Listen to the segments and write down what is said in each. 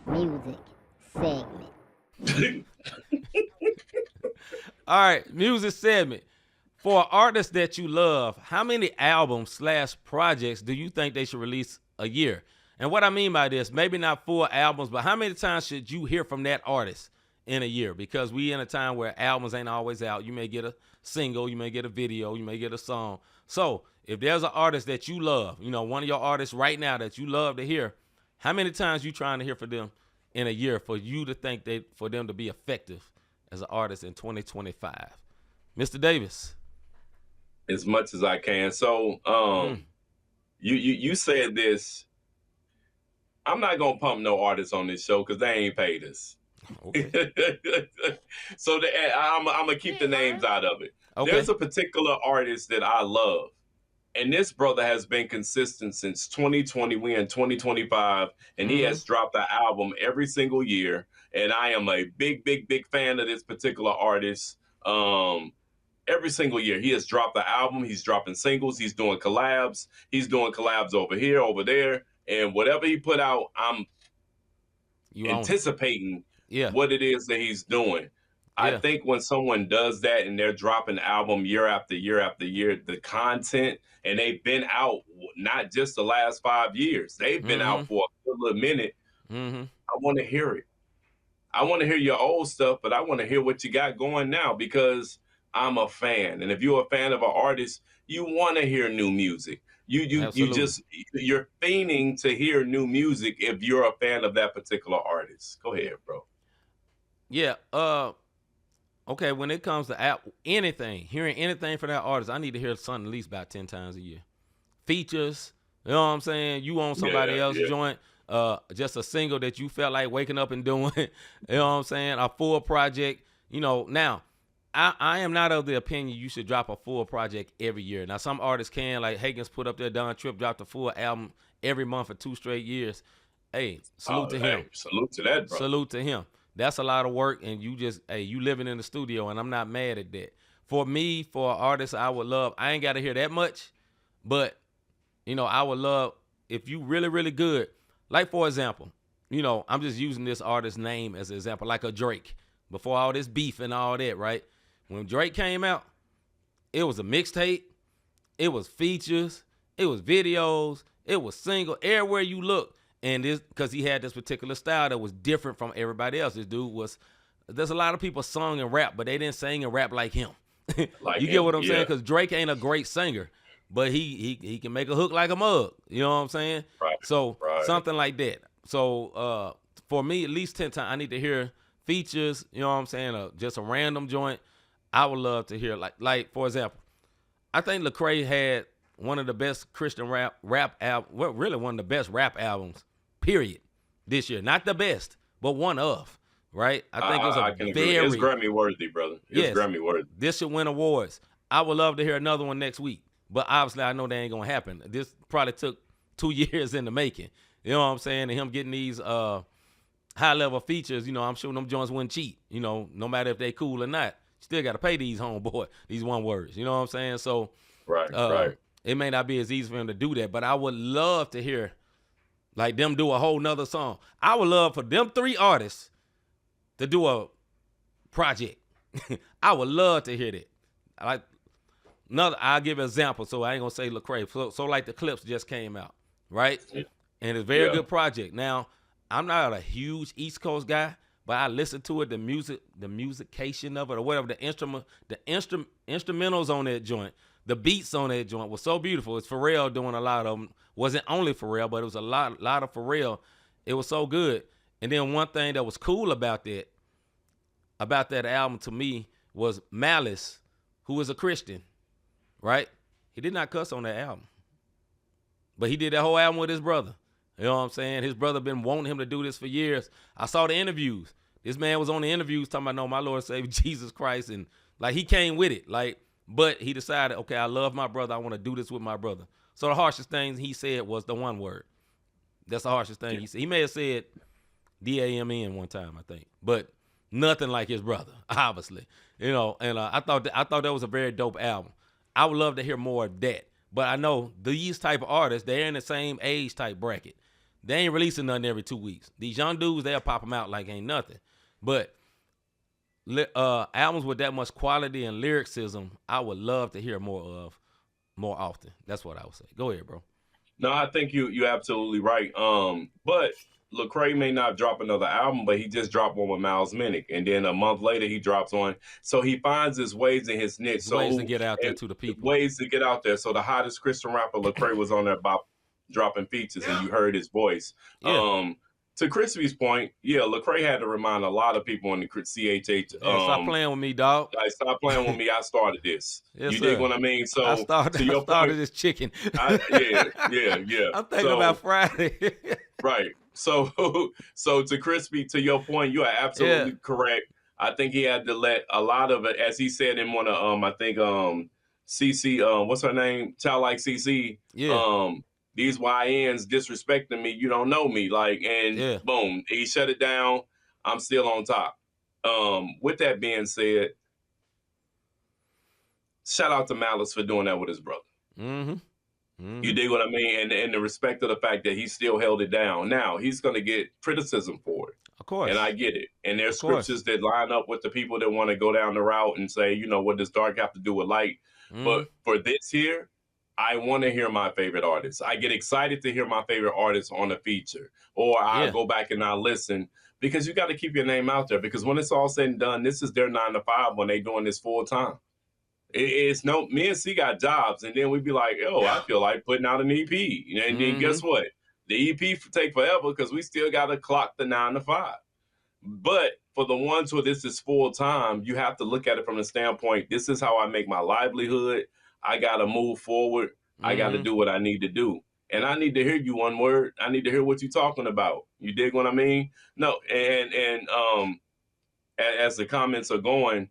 Music segment. All right, music segment. For artists that you love, how many albums slash projects do you think they should release a year? And what I mean by this, maybe not full albums, but how many times should you hear from that artist in a year? Because we in a time where albums ain't always out. You may get a single, you may get a video, you may get a song. So if there's an artist that you love, one of your artists right now that you love to hear, how many times you trying to hear from them in a year for you to think for them to be effective as an artist in 2025? Mr. Davis. As much as I can. So, you said this. I'm not gonna pump no artists on this show because they ain't paid us. Okay. So I'm gonna keep the names out of it. Okay. There's a particular artist that I love, and this brother has been consistent since 2020. We in 2025, and he has dropped an album every single year. And I am a big, big, big fan of this particular artist. Every single year, he has dropped the album. He's dropping singles. He's doing collabs. He's doing collabs over here, over there, and whatever he put out, I'm anticipating what it is that he's doing. Yeah. I think when someone does that and they're dropping album year after year after year, the content, and they've been out not just the last 5 years, they've been out for a good little minute. I want to hear it. I want to hear your old stuff, but I want to hear what you got going now because I'm a fan. And if you're a fan of an artist, you want to hear new music. You're fiending to hear new music if you're a fan of that particular artist. Go ahead, bro. Yeah. Okay, when it comes to hearing anything from that artist, I need to hear something at least about 10 times a year. Features, you know what I'm saying? You on somebody else's joint, just a single that you felt like waking up and doing, you know what I'm saying? A full project, now, I am not of the opinion you should drop a full project every year. Now, some artists can, like Higgins put up there, Don Tripp dropped a full album every month for 2 straight years. Hey, salute to him. Salute to that, bro. Salute to him. That's a lot of work, and you living in the studio, and I'm not mad at that. For me, for an artist I would love, I ain't got to hear that much, but, I would love, if you really, really good, like, for example, I'm just using this artist's name as an example, like a Drake, before all this beef and all that, right? When Drake came out, it was a mixtape, it was features, it was videos, it was single, everywhere you look. And this, because he had this particular style that was different from everybody else. This dude there's a lot of people sung and rap, but they didn't sing and rap like him. Get what I'm saying? Because Drake ain't a great singer, but he can make a hook like a mug. You know what I'm saying? Right. So something like that. So for me, at least 10 times, I need to hear features, you know what I'm saying? Just a random joint. I would love to hear, like for example, I think Lecrae had one of the best Christian rap album, well, really one of the best rap albums, period, this year. Not the best, but one of, right? I think it was it's Grammy worthy, brother. It's Grammy worthy. This should win awards. I would love to hear another one next week, but obviously I know that ain't gonna happen. This probably took 2 years in the making. You know what I'm saying? And him getting these high level features, I'm sure them joints wouldn't cheat. No matter if they cool or not. Still got to pay these homeboy, these one words. You know what I'm saying? So, right. It may not be as easy for him to do that, but I would love to hear, like, them do a whole nother song. I would love for them 3 artists to do a project. I would love to hear that. I'll give an example, so I ain't going to say Lecrae. So like the Clips just came out, right? Yeah. And it's a very good project. Now, I'm not a huge East Coast guy, but I listened to it, the musicication of it, or whatever, the instrumentals on that joint, the beats on that joint was so beautiful. It's Pharrell doing a lot of them. Wasn't only Pharrell, but it was a lot of Pharrell. It was so good. And then one thing that was cool about that album to me was Malice, who was a Christian, right? He did not cuss on that album, but he did that whole album with his brother. You know what I'm saying? His brother been wanting him to do this for years. I saw the interviews. This man was on the interviews talking about, no, my Lord and Savior, Jesus Christ. And, he came with it. But he decided, okay, I love my brother. I want to do this with my brother. So the harshest thing he said was the one word. That's the harshest thing he said. He may have said D-A-M-N one time, I think. But nothing like his brother, obviously. And I thought that was a very dope album. I would love to hear more of that. But I know these type of artists, they're in the same age type bracket. They ain't releasing nothing every 2 weeks. These young dudes, they'll pop them out like ain't nothing. But albums with that much quality and lyricism, I would love to hear more of more often. That's what I would say. Go ahead, bro. No, I think you're absolutely right. But Lecrae may not drop another album, but he just dropped one with Miles Minnick, and then a month later he drops one. So he finds his ways in his niche. Ways to get out there to the people. Ways to get out there. So the hottest Christian rapper Lecrae was on there about dropping features, and you heard his voice. Yeah. To Crispy's point, yeah, Lecrae had to remind a lot of people in the CHH. Stop playing with me, dog. Like, stop playing with me. I started this. Yes, you sir. dig what I mean? So I started this chicken. Yeah. I'm thinking about Friday. Right. So to Crispy, to your point, you are absolutely correct. I think he had to let a lot of it, as he said in one of I think CC, what's her name? Childlike CC. Yeah. These YNs disrespecting me, you don't know me. Like, and boom, he shut it down. I'm still on top. With that being said, shout out to Malice for doing that with his brother. You dig what I mean? And the respect of the fact that he still held it down. Now, he's going to get criticism for it. Of course. And I get it. And there's scriptures that line up with the people that want to go down the route and say, what does dark have to do with light? But for this here, I want to hear my favorite artists. I get excited to hear my favorite artists on a feature. Or I go back and I listen. Because you got to keep your name out there. Because when it's all said and done, this is their 9 to 5 when they doing this full time. It's me and C got jobs, and then we'd be like, I feel like putting out an EP. And then guess what? The EP take forever because we still got to clock the 9 to 5. But for the ones who this is full time, you have to look at it from the standpoint, this is how I make my livelihood. I got to move forward. I got to do what I need to do. And I need to hear you one word. I need to hear what you're talking about. You dig what I mean? No, and as the comments are going,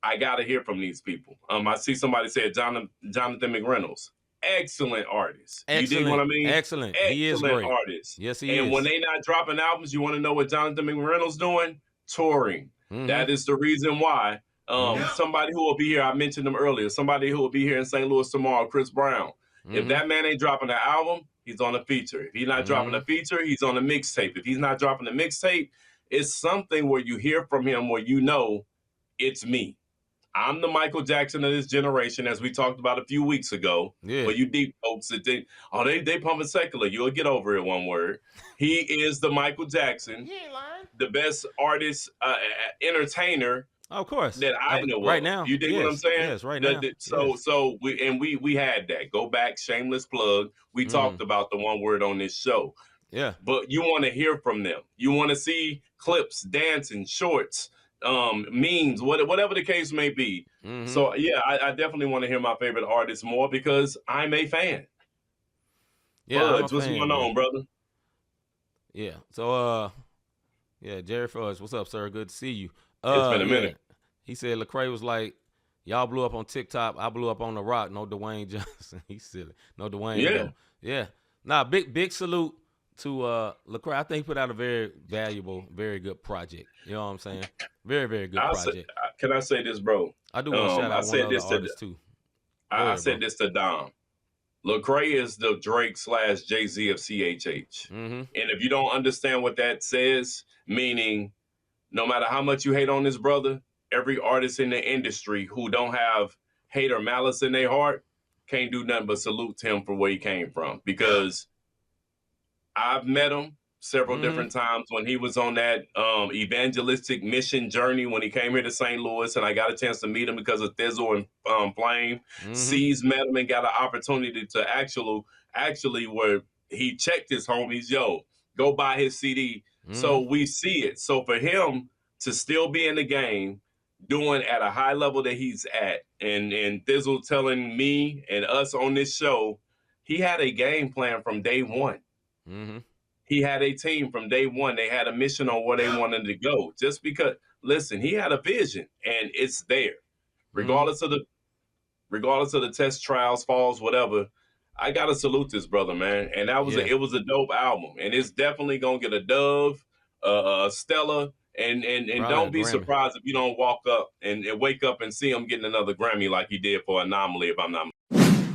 I got to hear from these people. I see somebody said Jonathan McReynolds. Excellent artist. Excellent. You dig what I mean? Excellent. He is great. Artist. Yes, he is. And when they not dropping albums, you want to know what Jonathan McReynolds doing? Touring. That is the reason why. Somebody who will be here, I mentioned him earlier, somebody who will be here in St. Louis tomorrow, Chris Brown. If that man ain't dropping an album, he's on a feature. If he's not dropping a feature, he's on a mixtape. If he's not dropping a mixtape, it's something where you hear from him where you know it's me. I'm the Michael Jackson of this generation, as we talked about a few weeks ago. Yeah. But you deep folks that they pumping secular. You'll get over it, one word. He is the Michael Jackson, the best artist, entertainer. Of course. That I know right of. now. You dig what I'm saying? Yes, right now. So we had that. Go back, shameless plug. We talked about the one word on this show. Yeah. But you want to hear from them. You want to see clips, dancing, shorts, memes, whatever the case may be. So yeah, I definitely want to hear my favorite artists more because I'm a fan. Yeah. What's going on, brother? Yeah. So Jerry Fudge, what's up, sir? Good to see you. It's been a minute. He said Lecrae was like, y'all blew up on TikTok. I blew up on The Rock. No Dwayne Johnson. He's silly. No Dwayne. Yeah. Though. Yeah. Nah, big salute to Lecrae. I think he put out a very valuable, very good project. You know what I'm saying? Very, very good project. Can I say this, bro? I do want to shout out one of the artists too. I said this to Dom. Lecrae is the Drake / Jay-Z of CHH. And if you don't understand what that says, meaning no matter how much you hate on this brother, every artist in the industry who don't have hate or malice in their heart can't do nothing but salute him for where he came from. Because I've met him several different times when he was on that evangelistic mission journey when he came here to St. Louis, and I got a chance to meet him because of Thizzle and Flame. C's met him and got an opportunity to actually where he checked his homies, go buy his CD. So we see it. So for him to still be in the game, doing at a high level that he's at, and Thizzle telling me and us on this show, he had a game plan from day one. He had a team from day one. They had a mission on where they wanted to go. Just because, listen, he had a vision, and it's there. Regardless of the test, trials, falls, whatever, I gotta salute this brother, man. And that was it was a dope album, and it's definitely gonna get a Dove, a Stella, and don't be surprised if you don't walk up and wake up and see him getting another Grammy like he did for Anomaly, if I'm not